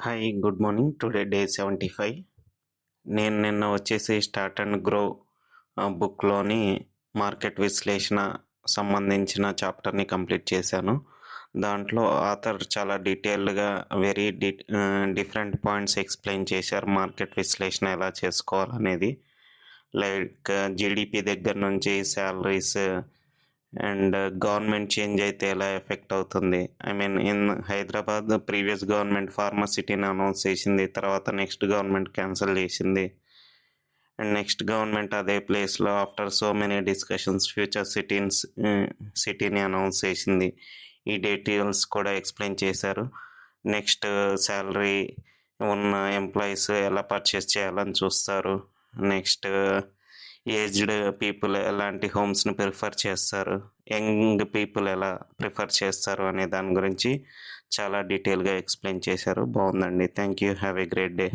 Hi good morning. Today day 75. నేను నిన్న వచ్చేసి స్టార్ట్ అండ్ గ్రో బుక్లోని మార్కెట్ విశ్లేషణ సంబంధించిన చాప్టర్ని కంప్లీట్ చేశాను. దాంట్లో ఆథర్ చాలా డీటెయిల్డ్గా డిఫరెంట్ పాయింట్స్ ఎక్స్ప్లెయిన్ చేశారు. మార్కెట్ విశ్లేషణ ఎలా చేసుకోవాలనేది, లైక్ జీడిపి దగ్గర నుంచి శాలరీస్ అండ్ గవర్నమెంట్ చేంజ్ అయితే ఎలా ఎఫెక్ట్ అవుతుంది. ఇన్ హైదరాబాద్ ప్రీవియస్ గవర్నమెంట్ ఫార్మసిటీని అనౌన్స్ చేసింది, తర్వాత నెక్స్ట్ గవర్నమెంట్ క్యాన్సిల్ చేసింది, అండ్ నెక్స్ట్ గవర్నమెంట్ అదే ప్లేస్లో after so many discussions future సిటీని అనౌన్స్ చేసింది. ఈ డీటెయిల్స్ కూడా ఎక్స్ప్లెయిన్ చేశారు. నెక్స్ట్ శాలరీ ఉన్న ఎంప్లాయీస్ ఎలా పర్చేస్ చేయాలని చూస్తారు, నెక్స్ట్ ఏజ్డ్ పీపుల్ ఎలాంటి హోమ్స్ని ప్రిఫర్ చేస్తారు, యంగ్ పీపుల్ ఎలా ప్రిఫర్ చేస్తారు అనే దాని గురించి చాలా డీటెయిల్గా ఎక్స్ప్లెయిన్ చేశారు. బాగుందండి. Thank you. Have a great day.